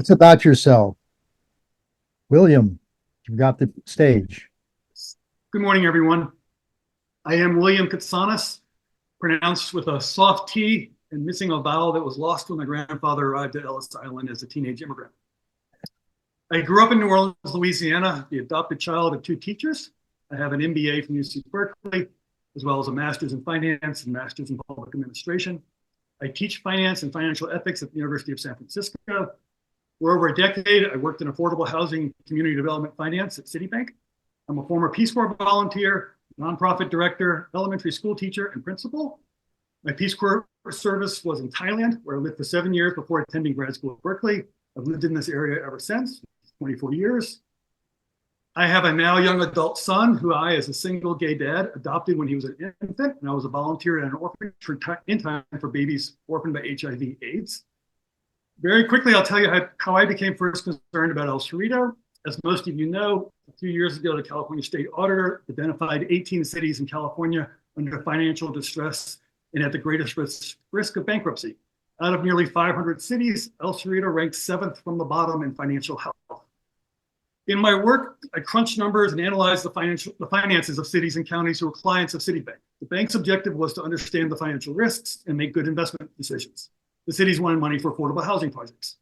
us about yourself. William, you've got the stage. Good morning, everyone. I am William Ktsanes, pronounced with a soft T and missing a vowel that was lost when my grandfather arrived at Ellis Island as a teenage immigrant. I grew up in New Orleans, Louisiana, the adopted child of two teachers. I have an MBA from UC Berkeley, as well as a master's in finance and master's in public administration. I teach finance and financial ethics at the University of San Francisco. For over a decade, I worked in affordable housing community development finance at Citibank. I'm a former Peace Corps volunteer, nonprofit director, elementary school teacher, and principal. My Peace Corps service was in Thailand, where I lived for 7 years before attending grad school at Berkeley. I've lived in this area ever since, 24 years. I have a now young adult son who I, as a single gay dad, adopted when he was an infant, and I was a volunteer at an orphanage in time for babies orphaned by HIV/AIDS. Very quickly, I'll tell you how I became first concerned about El Cerrito. As most of you know, a few years ago, the California State Auditor identified 18 cities in California under financial distress and at the greatest risk of bankruptcy. Out of nearly 500 cities, El Cerrito ranked 7th from the bottom in financial health. In my work, I crunched numbers and analyzed the finances of cities and counties who were clients of Citibank. The bank's objective was to understand the financial risks and make good investment decisions. The cities wanted money for affordable housing projects.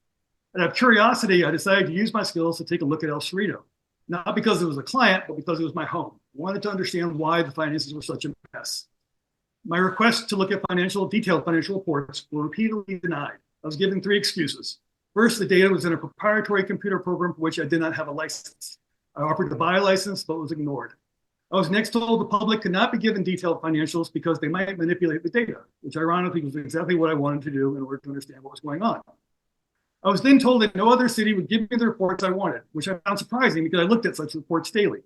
Out of curiosity, I decided to use my skills to take a look at El Cerrito, not because it was a client, but because it was my home. I wanted to understand why the finances were such a mess. My requests to look at detailed financial reports were repeatedly denied. I was given 3 excuses. First, the data was in a proprietary computer program for which I did not have a license. I offered to buy a license, but was ignored. I was next told the public could not be given detailed financials because they might manipulate the data, which ironically was exactly what I wanted to do in order to understand what was going on. I was then told that no other city would give me the reports I wanted, which I found surprising because I looked at such reports daily.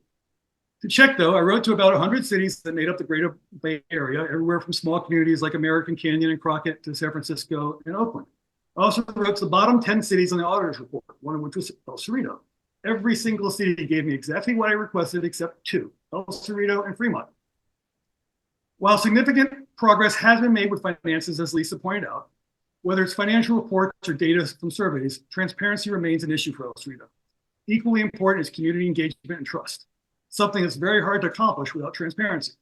To check, though, I wrote to about 100 cities that made up the greater Bay Area, everywhere from small communities like American Canyon and Crockett to San Francisco and Oakland. I also wrote to the bottom 10 cities on the auditor's report, one of which was El Cerrito. Every single city gave me exactly what I requested except 2, El Cerrito and Fremont. While significant progress has been made with finances, as Lisa pointed out, whether it's financial reports or data from surveys, transparency remains an issue for El Cerrito. Equally important is community engagement and trust, something that's very hard to accomplish without transparency.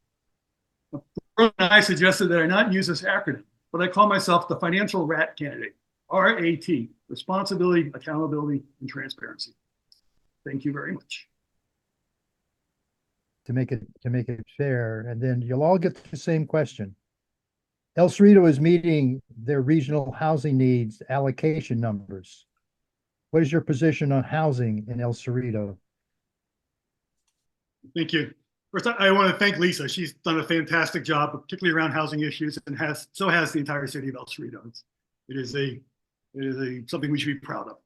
I suggested that I not use this acronym, but I call myself the financial rat candidate. RAT, responsibility, accountability, and transparency. Thank you very much. To make it fair, and then you'll all get the same question. El Cerrito is meeting their regional housing needs allocation numbers. What is your position on housing in El Cerrito? Thank you. First, I want to thank Lisa. She's done a fantastic job, particularly around housing issues, and so has the entire city of El Cerrito. It is something we should be proud of.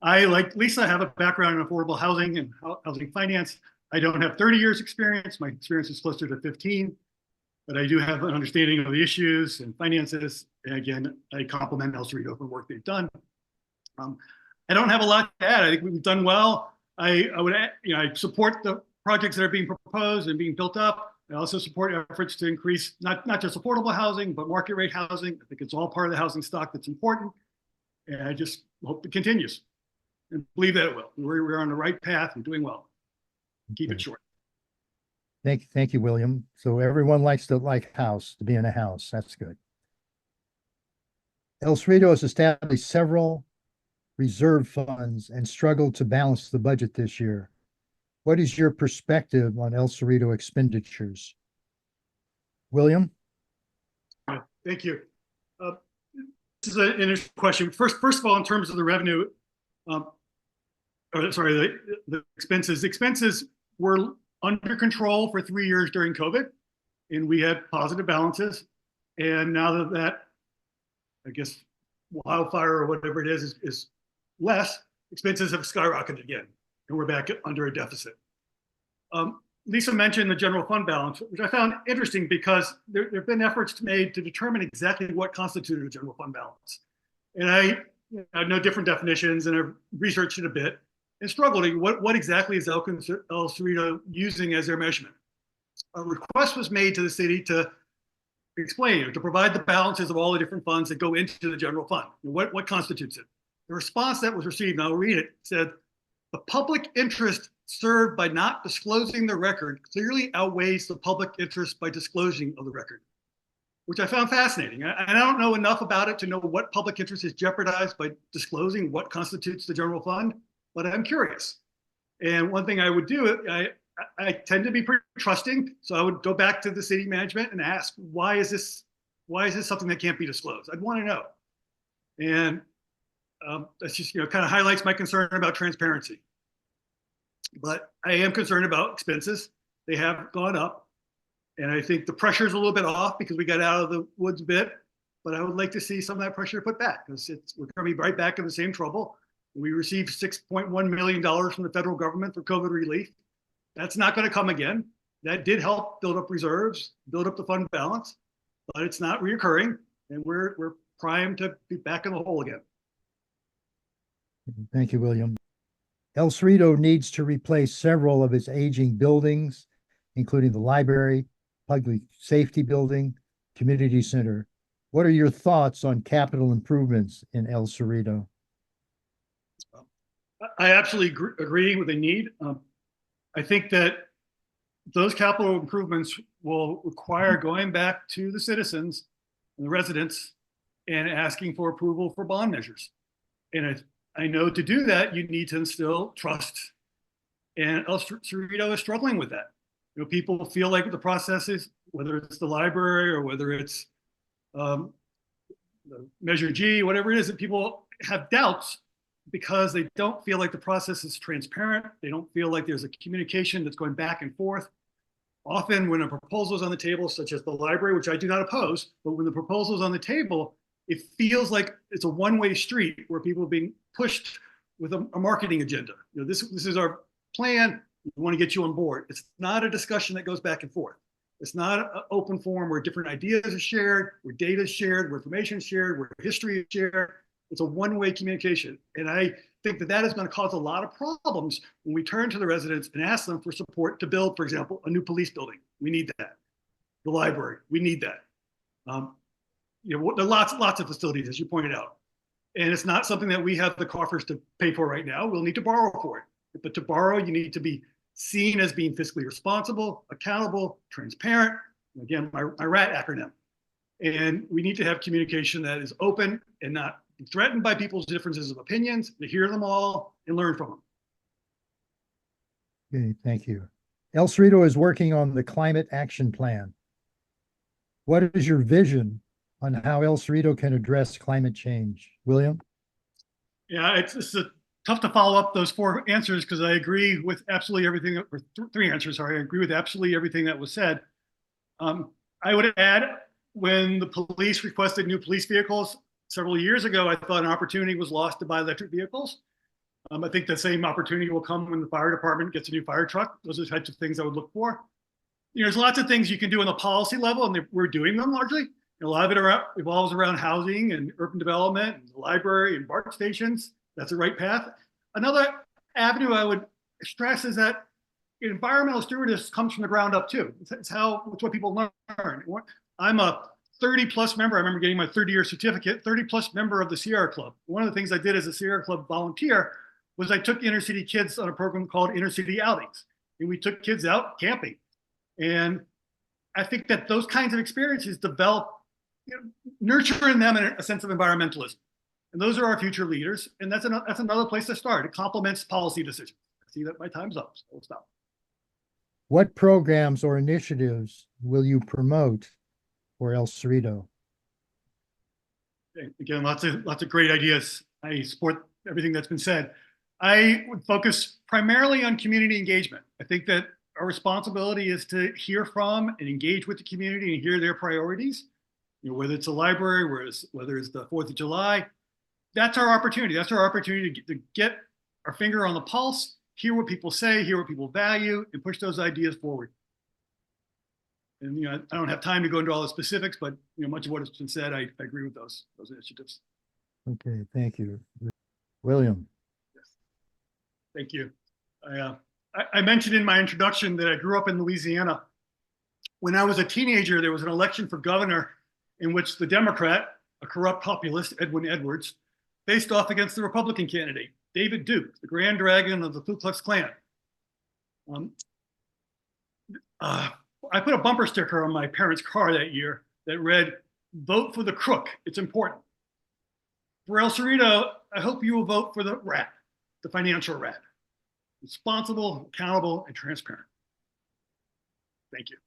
I, like Lisa, have a background in affordable housing and housing finance. I don't have 30 years experience. My experience is closer to 15, but I do have an understanding of the issues and finances. And again, I compliment El Cerrito for the work they've done. I don't have a lot to add. I think we've done well. I support the projects that are being proposed and being built up. I also support efforts to increase not just affordable housing, but market rate housing. I think it's all part of the housing stock that's important. And I just hope it continues and believe that it will. We're on the right path and doing well. Keep it short. Thank you, William. So everyone likes to be in a house. That's good. El Cerrito has established several reserve funds and struggled to balance the budget this year. What is your perspective on El Cerrito expenditures? William? Thank you. This is an interesting question. First of all, in terms of the revenue, the expenses. The expenses were under control for 3 years during COVID, and we had positive balances. And now that I guess, wildfire or whatever it is less, expenses have skyrocketed again, and we're back under a deficit. Lisa mentioned the general fund balance, which I found interesting because there have been efforts made to determine exactly what constituted a general fund balance. And I know different definitions, and I've researched it a bit and struggled. What exactly is El Cerrito using as their measurement? A request was made to the city to explain or to provide the balances of all the different funds that go into the general fund. What constitutes it? The response that was received, and I'll read it, said, "The public interest served by not disclosing the record clearly outweighs the public interest by disclosing of the record," which I found fascinating. I don't know enough about it to know what public interest is jeopardized by disclosing what constitutes the general fund, but I'm curious. And one thing I would do, I tend to be pretty trusting, so I would go back to the city management and ask, why is this something that can't be disclosed? I'd want to know. And that's just, kind of highlights my concern about transparency. But I am concerned about expenses. They have gone up. And I think the pressure is a little bit off because we got out of the woods a bit. But I would like to see some of that pressure put back, because we're going to be right back in the same trouble. We received $6.1 million from the federal government for COVID relief. That's not going to come again. That did help build up reserves, build up the fund balance, but it's not reoccurring. And we're primed to be back in the hole again. Thank you, William. El Cerrito needs to replace several of its aging buildings, including the library, public safety building, community center. What are your thoughts on capital improvements in El Cerrito? I absolutely agree with the need. I think that those capital improvements will require going back to the citizens and the residents and asking for approval for bond measures. And I know to do that, you need to instill trust. And El Cerrito is struggling with that. People feel like the process is, whether it's the library or whether it's Measure G, whatever it is, that people have doubts because they don't feel like the process is transparent. They don't feel like there's a communication that's going back and forth. Often when a proposal is on the table, such as the library, which I do not oppose, but when the proposal is on the table, it feels like it's a one-way street where people are being pushed with a marketing agenda. This is our plan. We want to get you on board. It's not a discussion that goes back and forth. It's not an open forum where different ideas are shared, where data is shared, where information is shared, where history is shared. It's a one-way communication. And I think that is going to cause a lot of problems when we turn to the residents and ask them for support to build, for example, a new police building. We need that. The library, we need that. There are lots of facilities, as you pointed out. And it's not something that we have the coffers to pay for right now. We'll need to borrow for it. But to borrow, you need to be seen as being fiscally responsible, accountable, transparent. Again, my RAT acronym. And we need to have communication that is open and not threatened by people's differences of opinions, to hear them all and learn from them. Okay, thank you. El Cerrito is working on the Climate Action Plan. What is your vision on how El Cerrito can address climate change? William? Yeah, it's tough to follow up those four answers because I agree with absolutely everything, or three answers, sorry. I agree with absolutely everything that was said. I would add, when the police requested new police vehicles several years ago, I thought an opportunity was lost to buy electric vehicles. I think the same opportunity will come when the fire department gets a new fire truck. Those are the types of things I would look for. There's lots of things you can do on the policy level, and we're doing them largely. A lot of it revolves around housing and urban development, and the library and BART stations. That's the right path. Another avenue I would stress is that environmental stewardship comes from the ground up too. It's what people learn. I'm a 30-plus member. I remember getting my 30-year certificate, 30-plus member of the Sierra Club. One of the things I did as a Sierra Club volunteer was I took inner city kids on a program called Inner City Outings. And we took kids out camping. And I think that those kinds of experiences develop, nurture in them a sense of environmentalism. And those are our future leaders. And that's another place to start. It complements policy decisions. I see that my time's up, so we'll stop. What programs or initiatives will you promote for El Cerrito? Again, lots of great ideas. I support everything that's been said. I would focus primarily on community engagement. I think that our responsibility is to hear from and engage with the community and hear their priorities. Whether it's a library, whether it's the 4th of July, that's our opportunity. That's our opportunity to get our finger on the pulse, hear what people say, hear what people value, and push those ideas forward. And I don't have time to go into all the specifics, but much of what has been said, I agree with those initiatives. Okay, thank you. William. Yes. Thank you. I mentioned in my introduction that I grew up in Louisiana. When I was a teenager, there was an election for governor in which the Democrat, a corrupt populist, Edwin Edwards, faced off against the Republican candidate, David Duke, the Grand Dragon of the Ku Klux Klan. I put a bumper sticker on my parents' car that year that read, "Vote for the crook, it's important." For El Cerrito, I hope you will vote for the rat, the financial rat. Responsible, accountable, and transparent. Thank you.